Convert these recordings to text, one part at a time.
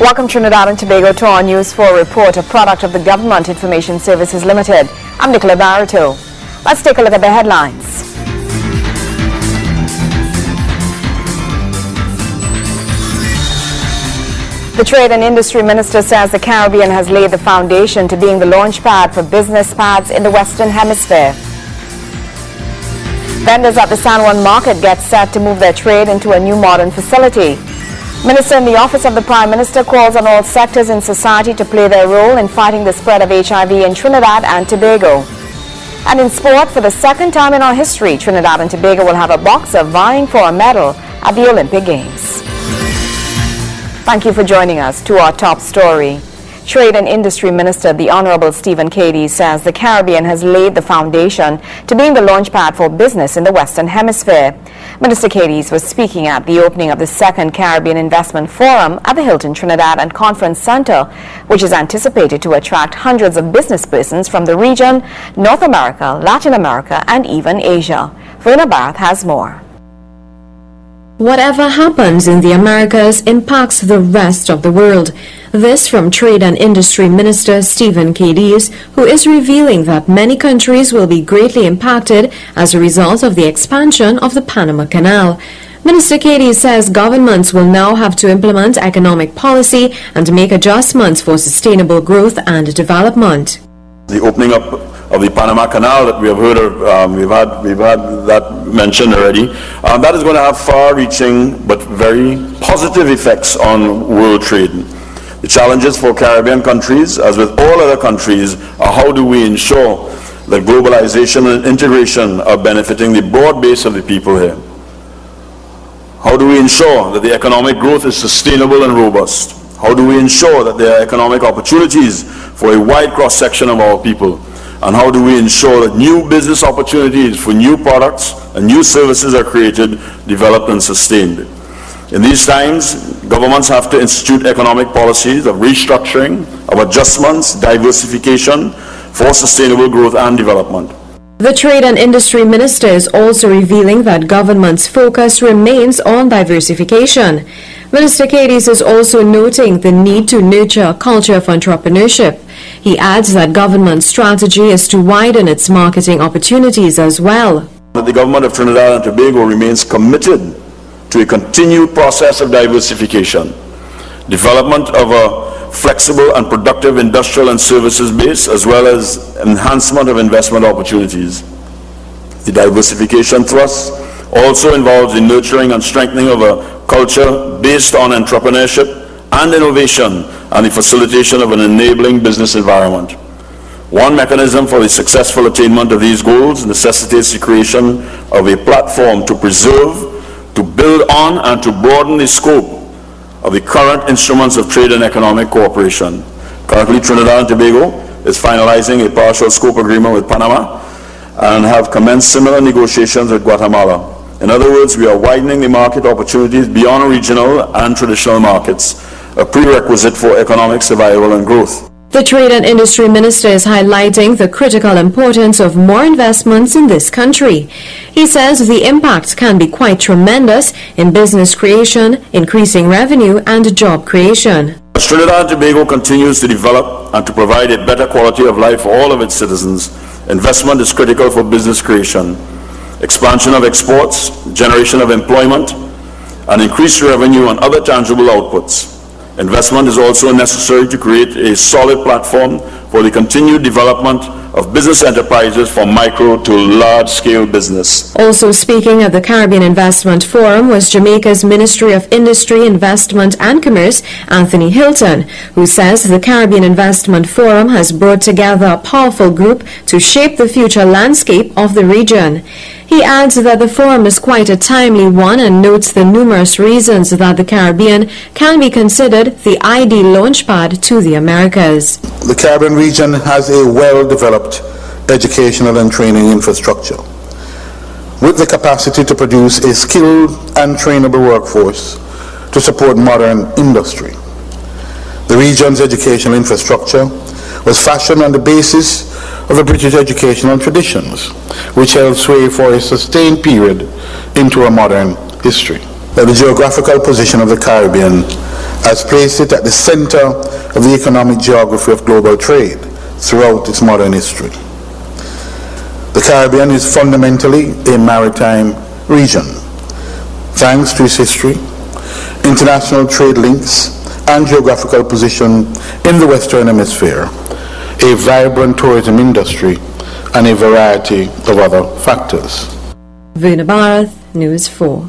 Welcome Trinidad and Tobago to our News 4 report, a product of the Government Information Services Limited. I'm Nicola Barreto. Let's take a look at the headlines. The Trade and Industry Minister says the Caribbean has laid the foundation to being the launch pad for business pads in the Western Hemisphere. Vendors at the San Juan Market get set to move their trade into a new modern facility. Minister in the Office of the Prime Minister calls on all sectors in society to play their role in fighting the spread of HIV in Trinidad and Tobago. And in sport, for the second time in our history, Trinidad and Tobago will have a boxer vying for a medal at the Olympic Games. Thank you for joining us. To our top story. Trade and Industry Minister, the Honorable Stephen Cady, says the Caribbean has laid the foundation to being the launchpad for business in the Western Hemisphere. Minister Cady was speaking at the opening of the second Caribbean Investment Forum at the Hilton Trinidad and Conference Center, which is anticipated to attract hundreds of business persons from the region, North America, Latin America, and even Asia. Verna Barth has more. Whatever happens in the Americas impacts the rest of the world. This from Trade and Industry Minister Stephen Cady, who is revealing that many countries will be greatly impacted as a result of the expansion of the Panama Canal. Minister Cady says governments will now have to implement economic policy and make adjustments for sustainable growth and development. The opening up of the Panama Canal that we have heard of, we've had that mentioned already. That is going to have far-reaching but very positive effects on world trade. The challenges for Caribbean countries, as with all other countries, are how do we ensure that globalization and integration are benefiting the broad base of the people here? How do we ensure that the economic growth is sustainable and robust? How do we ensure that there are economic opportunities for a wide cross-section of our people? And how do we ensure that new business opportunities for new products and new services are created, developed, and sustained? In these times, governments have to institute economic policies of restructuring, of adjustments, diversification for sustainable growth and development. The Trade and Industry Minister is also revealing that government's focus remains on diversification. Minister Cady is also noting the need to nurture a culture of entrepreneurship. He adds that government's strategy is to widen its marketing opportunities as well. The government of Trinidad and Tobago remains committed to a continued process of diversification, development of a flexible and productive industrial and services base, as well as enhancement of investment opportunities. The diversification thrust also involves the nurturing and strengthening of a culture based on entrepreneurship and innovation and the facilitation of an enabling business environment. One mechanism for the successful attainment of these goals necessitates the creation of a platform to preserve, to build on, and to broaden the scope of the current instruments of trade and economic cooperation. Currently, Trinidad and Tobago is finalizing a partial scope agreement with Panama and have commenced similar negotiations with Guatemala. In other words, we are widening the market opportunities beyond regional and traditional markets, a prerequisite for economic survival and growth. The Trade and Industry Minister is highlighting the critical importance of more investments in this country. He says the impact can be quite tremendous in business creation, increasing revenue, and job creation. As Trinidad and Tobago continues to develop and to provide a better quality of life for all of its citizens, investment is critical for business creation, expansion of exports, generation of employment, and increased revenue and other tangible outputs. Investment is also necessary to create a solid platform for the continued development of business enterprises from micro to large-scale business. Also speaking at the Caribbean Investment Forum was Jamaica's Ministry of Industry, Investment and Commerce, Anthony Hilton, who says the Caribbean Investment Forum has brought together a powerful group to shape the future landscape of the region. He adds that the forum is quite a timely one and notes the numerous reasons that the Caribbean can be considered the ideal launchpad to the Americas. The Caribbean region has a well-developed educational and training infrastructure with the capacity to produce a skilled and trainable workforce to support modern industry. The region's educational infrastructure was fashioned on the basis of the British educational traditions, which held sway for a sustained period into a modern history. The geographical position of the Caribbean has placed it at the center of the economic geography of global trade throughout its modern history. The Caribbean is fundamentally a maritime region. Thanks to its history, international trade links, and geographical position in the Western Hemisphere, a vibrant tourism industry, and a variety of other factors. Veena Bharath, News 4.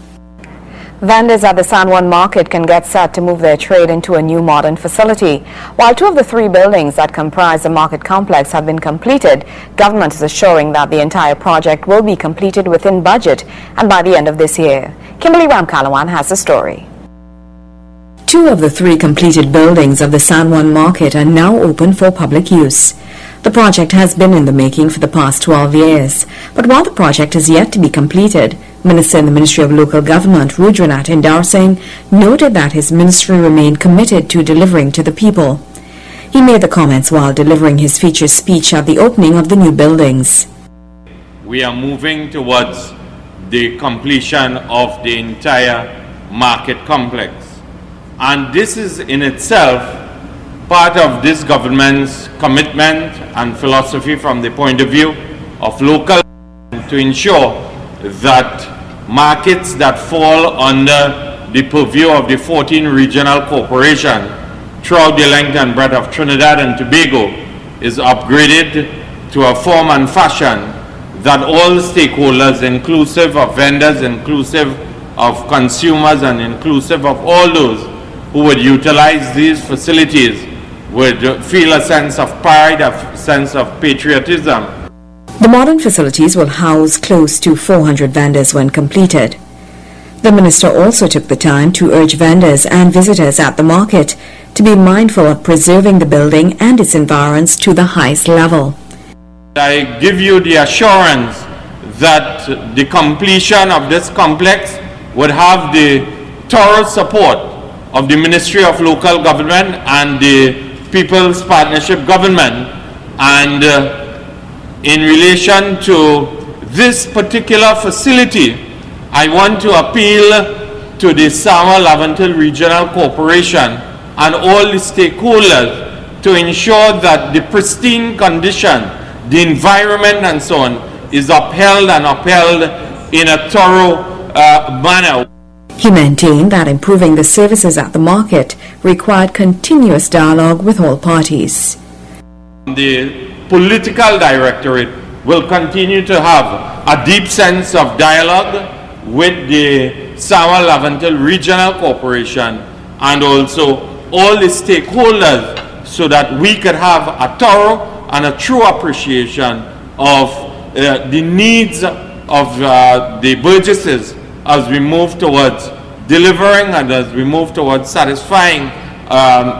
Vendors at the San Juan Market can get set to move their trade into a new modern facility. While 2 of the 3 buildings that comprise the market complex have been completed, government is assuring that the entire project will be completed within budget and by the end of this year. Kimberly Ramkalawan has the story. 2 of the 3 completed buildings of the San Juan Market are now open for public use. The project has been in the making for the past 12 years, but while the project is yet to be completed, Minister in the Ministry of Local Government, Rudranath Indar Singh, noted that his ministry remained committed to delivering to the people. He made the comments while delivering his featured speech at the opening of the new buildings. We are moving towards the completion of the entire market complex. And this is in itself part of this government's commitment and philosophy from the point of view of local to ensure that markets that fall under the purview of the 14 regional corporations throughout the length and breadth of Trinidad and Tobago is upgraded to a form and fashion that all stakeholders, inclusive of vendors, inclusive of consumers, and inclusive of all those who would utilize these facilities, would feel a sense of pride, a sense of patriotism. The modern facilities will house close to 400 vendors when completed. The minister also took the time to urge vendors and visitors at the market to be mindful of preserving the building and its environs to the highest level. I give you the assurance that the completion of this complex would have the thorough support of the Ministry of Local Government and the People's Partnership Government. And in relation to this particular facility, I want to appeal to the Sawa-Laventil Regional Corporation and all the stakeholders to ensure that the pristine condition, the environment and so on, is upheld in a thorough manner. He maintained that improving the services at the market required continuous dialogue with all parties. The political directorate will continue to have a deep sense of dialogue with the Sawa-Laventil Regional Corporation and also all the stakeholders so that we could have a thorough and a true appreciation of the needs of the Burgesses as we move towards delivering and as we move towards satisfying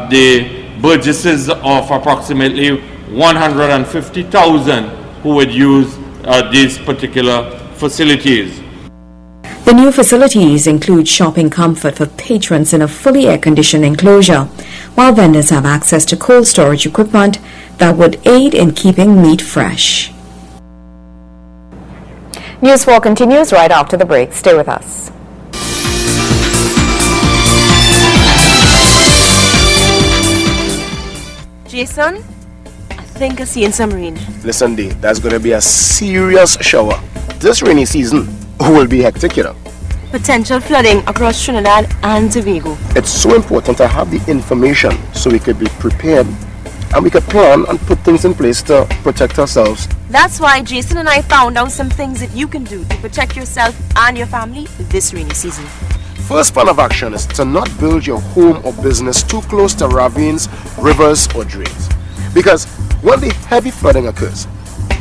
the Burgesses of approximately 150,000 who would use these particular facilities. The new facilities include shopping comfort for patrons in a fully air-conditioned enclosure, while vendors have access to cold storage equipment that would aid in keeping meat fresh. News 4 continues right after the break. Stay with us. Jason, I think I seen some rain. Listen, Dee, that's going to be a serious shower. This rainy season will be hectic, you know. Potential flooding across Trinidad and Tobago. It's so important to have the information so we could be prepared and we could plan and put things in place to protect ourselves. That's why Jason and I found out some things that you can do to protect yourself and your family this rainy season. First plan of action is to not build your home or business too close to ravines, rivers or drains. Because when the heavy flooding occurs,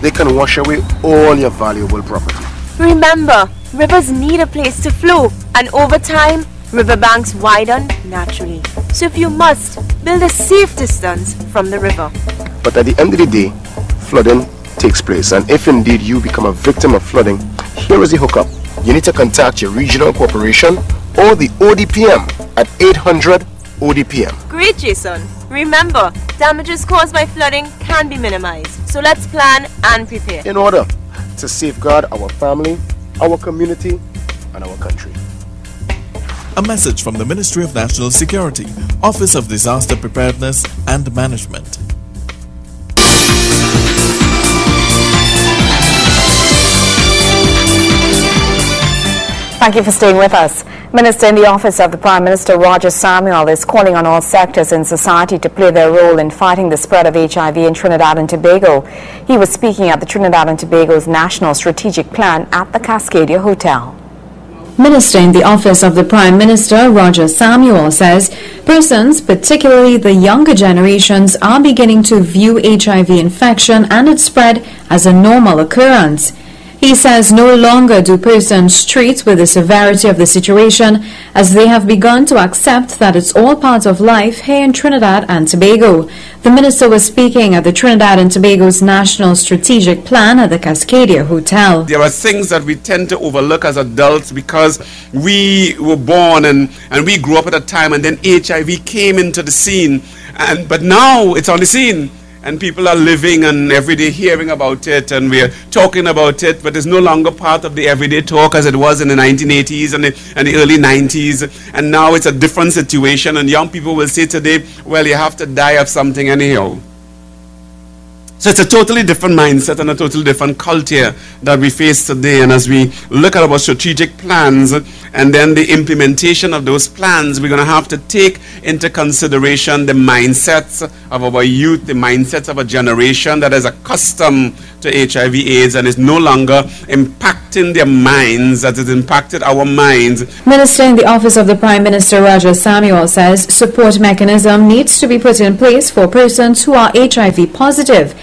they can wash away all your valuable property. Remember, rivers need a place to flow, and over time, riverbanks widen naturally. So if you must, build a safe distance from the river. But at the end of the day, flooding takes place, and if indeed you become a victim of flooding, here is the hookup. You need to contact your regional corporation or the ODPM at 800 ODPM. Great, Jason. Remember, damages caused by flooding can be minimized. So let's plan and prepare in order to safeguard our family, our community, and our country. A message from the Ministry of National Security, Office of Disaster Preparedness and Management. Thank you for staying with us. Minister in the Office of the Prime Minister, Roger Samuel, is calling on all sectors in society to play their role in fighting the spread of HIV in Trinidad and Tobago. He was speaking at the Trinidad and Tobago's National Strategic Plan at the Cascadia Hotel. Minister in the Office of the Prime Minister, Roger Samuel, says persons, particularly the younger generations, are beginning to view HIV infection and its spread as a normal occurrence. He says no longer do persons treat with the severity of the situation, as they have begun to accept that it's all part of life here in Trinidad and Tobago. The minister was speaking at the Trinidad and Tobago's National Strategic Plan at the Cascadia Hotel. There are things that we tend to overlook as adults because we were born and we grew up at a time, and then HIV came into the scene. But now it's on the scene. And people are living and every day hearing about it, and we're talking about it, but it's no longer part of the everyday talk as it was in the 1980s and the early 90s. And now it's a different situation, and young people will say today, well, you have to die of something anyhow. So it's a totally different mindset and a totally different culture that we face today. And as we look at our strategic plans and then the implementation of those plans, we're going to have to take into consideration the mindsets of our youth, the mindsets of a generation that is accustomed to HIV/AIDS and is no longer impacting their minds as it impacted our minds. Minister in the Office of the Prime Minister, Roger Samuel, says support mechanism needs to be put in place for persons who are HIV positive.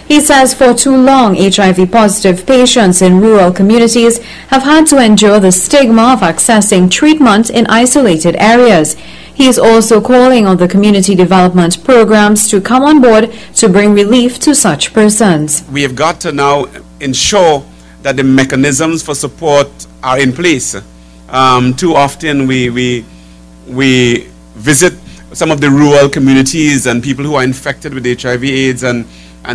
He says for too long, HIV-positive patients in rural communities have had to endure the stigma of accessing treatment in isolated areas. He is also calling on the community development programs to come on board to bring relief to such persons. We have got to now ensure that the mechanisms for support are in place. Too often we visit some of the rural communities and people who are infected with HIV/AIDS, and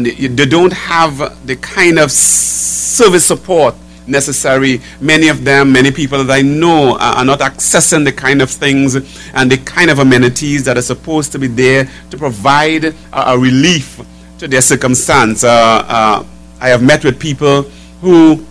they don't have the kind of service support necessary. Many of them, many people that I know are not accessing the kind of things and the kind of amenities that are supposed to be there to provide a relief to their circumstance. I have met with people who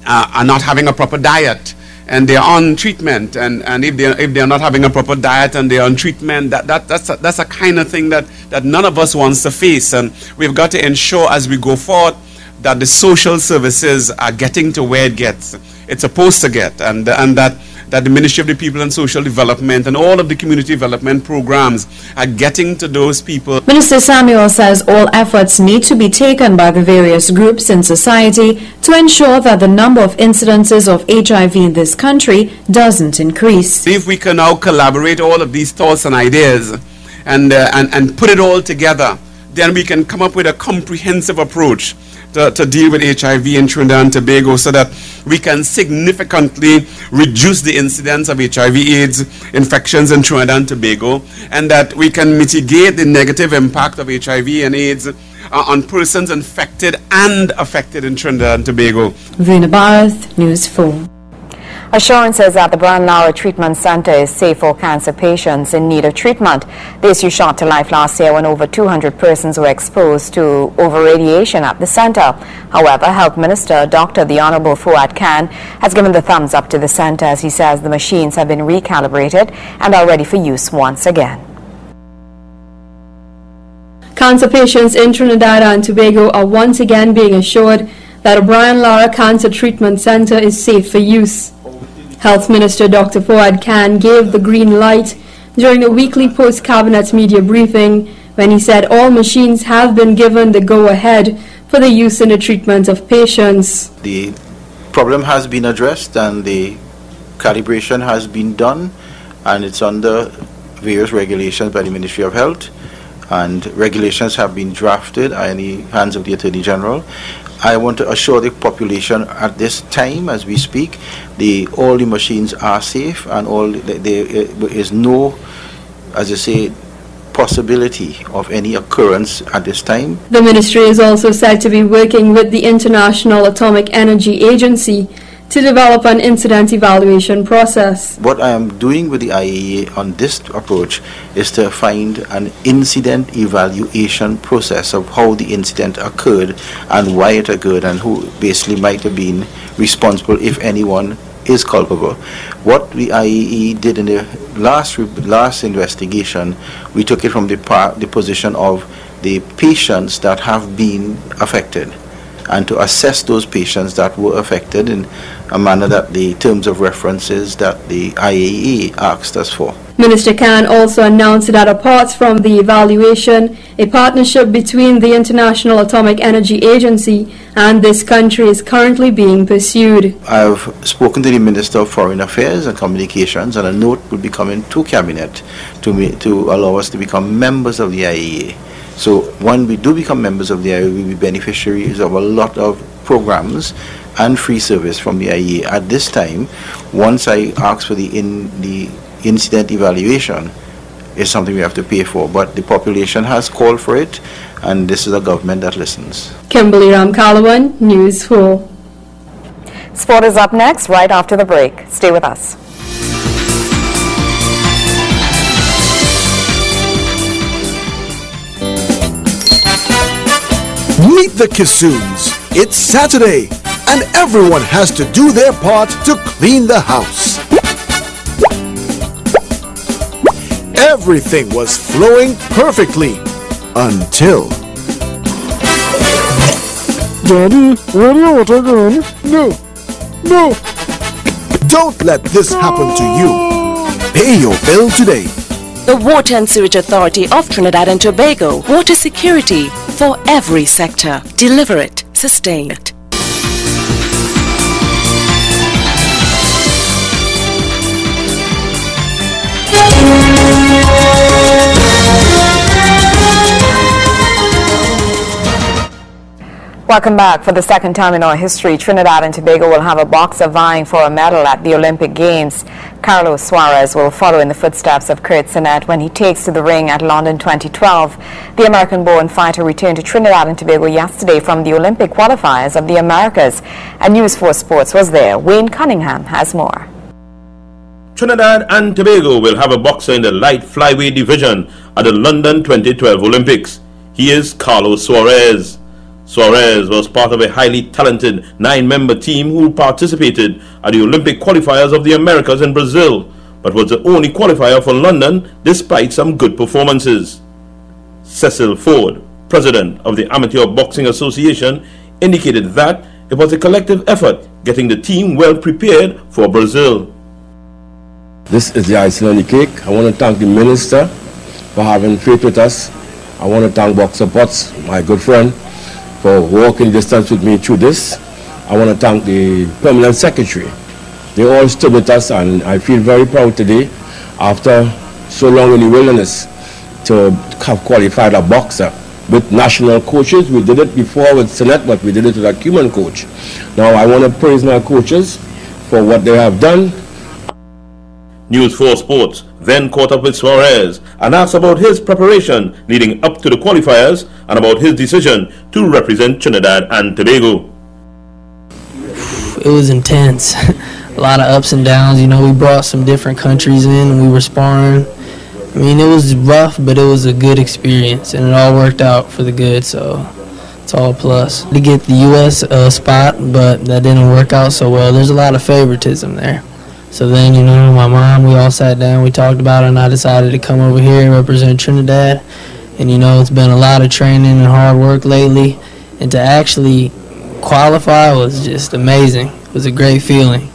are not having a proper diet, and they're on treatment, and if they're not having a proper diet and they're on treatment, that's a kind of thing that none of us wants to face. And we've got to ensure as we go forward that the social services are getting to where it's supposed to get, and that the Ministry of the People and Social Development and all of the community development programs are getting to those people. Minister Samuel says all efforts need to be taken by the various groups in society to ensure that the number of incidences of HIV in this country doesn't increase. If we can now collaborate all of these thoughts and ideas and put it all together, then we can come up with a comprehensive approach to deal with HIV in Trinidad and Tobago, so that we can significantly reduce the incidence of HIV/AIDS infections in Trinidad and Tobago, and that we can mitigate the negative impact of HIV and AIDS on persons infected and affected in Trinidad and Tobago. Veena Bharat, News 4. Assurances at the Brian Lara Treatment Center is safe for cancer patients in need of treatment. The issue shot to life last year when over 200 persons were exposed to over-radiation at the center. However, Health Minister Dr. The Honorable Fuad Khan has given the thumbs up to the center, as he says the machines have been recalibrated and are ready for use once again. Cancer patients in Trinidad and Tobago are once again being assured that a Brian Lara Cancer Treatment Center is safe for use. Health Minister Dr. Fuad Khan gave the green light during the weekly post-cabinet media briefing when he said all machines have been given the go-ahead for the use in the treatment of patients. The problem has been addressed and the calibration has been done, and it's under various regulations by the Ministry of Health, and regulations have been drafted in the hands of the Attorney General. I want to assure the population at this time, as we speak, all the machines are safe, and there is no, as I say, possibility of any occurrence at this time. The ministry is also said to be working with the International Atomic Energy Agency to develop an incident evaluation process. What I am doing with the IAEA on this approach is to find an incident evaluation process of how the incident occurred and why it occurred and who basically might have been responsible, if anyone is culpable. What the IAEA did in the last investigation, we took it from the position of the patients that have been affected, and to assess those patients that were affected in a manner that the terms of references that the IAEA asked us for. Minister Khan also announced that apart from the evaluation, a partnership between the International Atomic Energy Agency and this country is currently being pursued. I've spoken to the Minister of Foreign Affairs and Communications, and a note will be coming to Cabinet to allow us to become members of the IAEA. So when we do become members of the IAEA, we'll be beneficiaries of a lot of programs and free service from the IAEA. At this time, once I ask for the incident evaluation, is something we have to pay for, but the population has called for it, and this is a government that listens. Kimberly Ramkalawan, News 4. Sport is up next, right after the break. Stay with us. Meet the Kissoons. It's Saturday, and everyone has to do their part to clean the house. Everything was flowing perfectly until... Daddy, radio again? No. Don't let this happen to you. Pay your bill today. The Water and Sewage Authority of Trinidad and Tobago. Water security for every sector. Deliver it. Sustain it. Welcome back. For the second time in our history, Trinidad and Tobago will have a boxer vying for a medal at the Olympic Games. Carlos Suarez will follow in the footsteps of Kurt Sinnett when he takes to the ring at London 2012. The American-born fighter returned to Trinidad and Tobago yesterday from the Olympic qualifiers of the Americas. And News 4 Sports was there. Wayne Cunningham has more. Trinidad and Tobago will have a boxer in the light flyweight division at the London 2012 Olympics. He is Carlos Suarez. Suarez was part of a highly talented 9-member team who participated at the Olympic qualifiers of the Americas in Brazil, but was the only qualifier for London despite some good performances. Cecil Ford, president of the Amateur Boxing Association, indicated that it was a collective effort getting the team well prepared for Brazil. This is the icing on the cake. I want to thank the minister for having faith with us. I want to thank Boxer Potts, my good friend, for walking distance with me through this. I want to thank the permanent secretary. They all stood with us, and I feel very proud today, after so long in the wilderness, to have qualified a boxer with national coaches. We did it before with Sinnett, but we did it with a Cuban coach. Now I want to praise my coaches for what they have done. News 4 Sports then caught up with Suarez and asked about his preparation leading up to the qualifiers and about his decision to represent Trinidad and Tobago. It was intense. A lot of ups and downs. You know, we brought some different countries in and we were sparring. I mean, it was rough, but it was a good experience, and it all worked out for the good, so it's all a plus. To get the U.S. spot, but that didn't work out so well. There's a lot of favoritism there. So then, you know, my mom, we all sat down, we talked about it, and I decided to come over here and represent Trinidad. And, you know, it's been a lot of training and hard work lately. And to actually qualify was just amazing. It was a great feeling.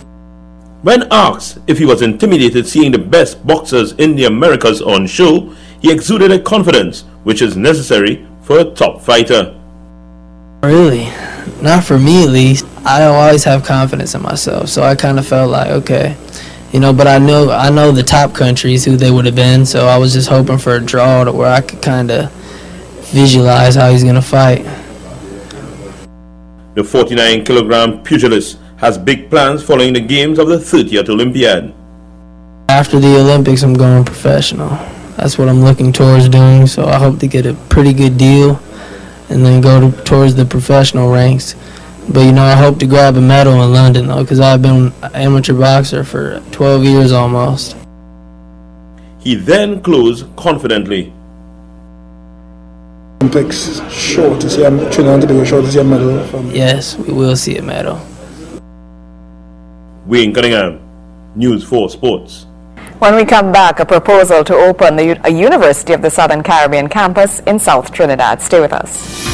When asked if he was intimidated seeing the best boxers in the Americas on show, he exuded a confidence which is necessary for a top fighter. Really? Not for me, at least. I always have confidence in myself, so I kind of felt like, okay, you know, but I know the top countries who they would have been, so I was just hoping for a draw to where I could kind of visualize how he's going to fight. The 49-kilogram pugilist has big plans following the games of the 30th Olympiad. After the Olympics, I'm going professional. That's what I'm looking towards doing, so I hope to get a pretty good deal and then go towards the professional ranks. But, you know, I hope to grab a medal in London, though, because I've been an amateur boxer for 12 years almost. He then closed confidently. Olympics sure to see Trinidad and Tobago sure to see a medal from. Yes, we will see a medal. Wayne Cunningham, News 4 Sports. When we come back, a proposal to open a University of the Southern Caribbean campus in South Trinidad. Stay with us.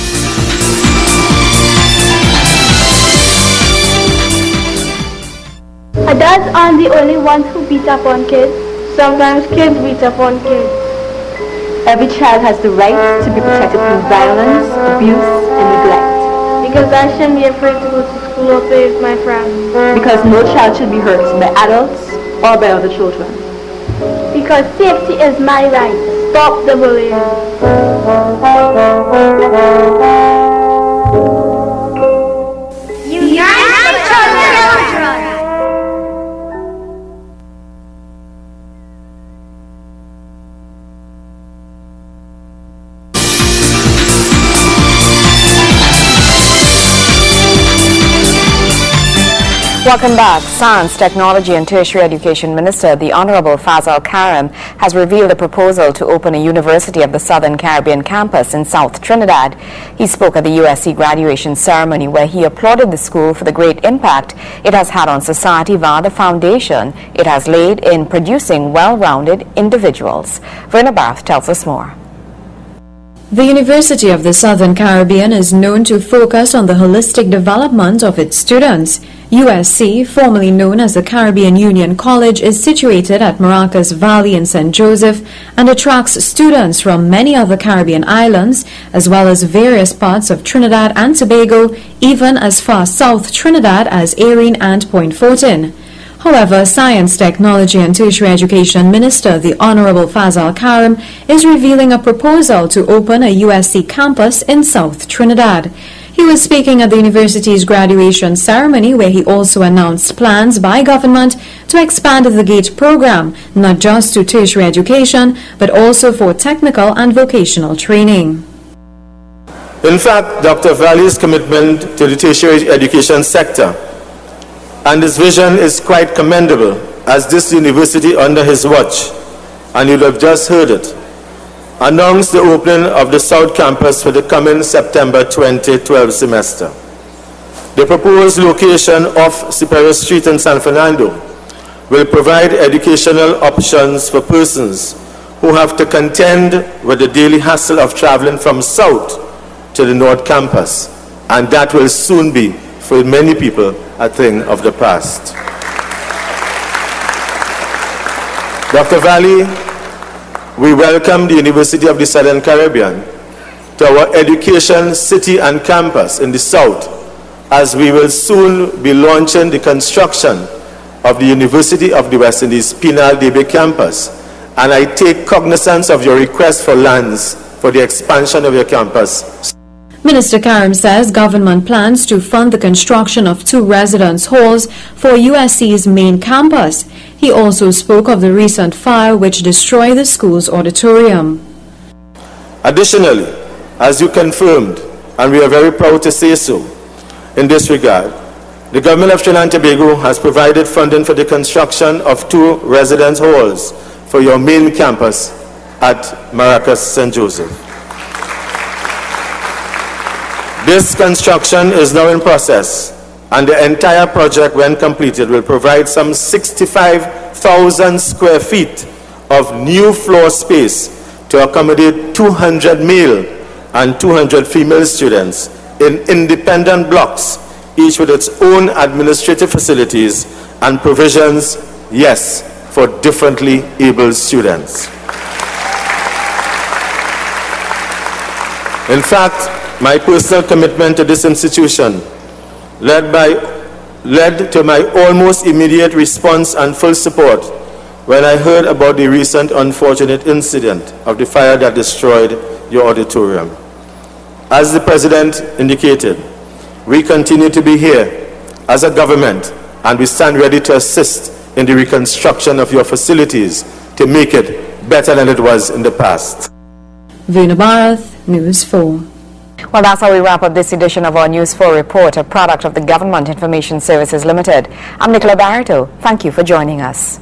Adults aren't the only ones who beat up on kids. Sometimes kids beat up on kids. Every child has the right to be protected from violence, abuse, and neglect. Because I shouldn't be afraid to go to school or play with my friends. Because no child should be hurt by adults or by other children. Because safety is my right. Stop the bullying. Welcome back. Science, Technology and Tertiary Education Minister, the Honorable Fazal Karim, has revealed a proposal to open a University of the Southern Caribbean campus in South Trinidad. He spoke at the USC graduation ceremony where he applauded the school for the great impact it has had on society via the foundation it has laid in producing well-rounded individuals. Verna Barth tells us more. The University of the Southern Caribbean is known to focus on the holistic development of its students. USC, formerly known as the Caribbean Union College, is situated at Maracas Valley in St. Joseph and attracts students from many other Caribbean islands, as well as various parts of Trinidad and Tobago, even as far south Trinidad as Erin and Point Fortin. However, Science, Technology and Tertiary Education Minister, the Honorable Fazal Karim, is revealing a proposal to open a USC campus in South Trinidad. He was speaking at the university's graduation ceremony where he also announced plans by government to expand the GATE program, not just to tertiary education, but also for technical and vocational training. In fact, Dr. Valley's commitment to the tertiary education sector and his vision is quite commendable, as this university under his watch, and you'll have just heard it, announced the opening of the South Campus for the coming September 2012 semester. The proposed location of Superior Street in San Fernando will provide educational options for persons who have to contend with the daily hassle of traveling from South to the North Campus, and that will soon be, for many people, a thing of the past. Dr. Valley, we welcome the University of the Southern Caribbean to our education city and campus in the South, as we will soon be launching the construction of the University of the West Indies Penal DB campus, and I take cognizance of your request for lands for the expansion of your campus. Minister Karim says government plans to fund the construction of 2 residence halls for USC's main campus. He also spoke of the recent fire which destroyed the school's auditorium. Additionally, as you confirmed, and we are very proud to say so, in this regard, the government of Trinidad and Tobago has provided funding for the construction of 2 residence halls for your main campus at Maracas St. Joseph. This construction is now in process, and the entire project, when completed, will provide some 65,000 square feet of new floor space to accommodate 200 male and 200 female students in independent blocks, each with its own administrative facilities and provisions, yes, for differently abled students. In fact, my personal commitment to this institution led to my almost immediate response and full support when I heard about the recent unfortunate incident of the fire that destroyed your auditorium. As the President indicated, we continue to be here as a government, and we stand ready to assist in the reconstruction of your facilities to make it better than it was in the past. Verna Barth, News 4. Well, that's how we wrap up this edition of our News 4 report, a product of the Government Information Services Limited. I'm Nicola Barreto. Thank you for joining us.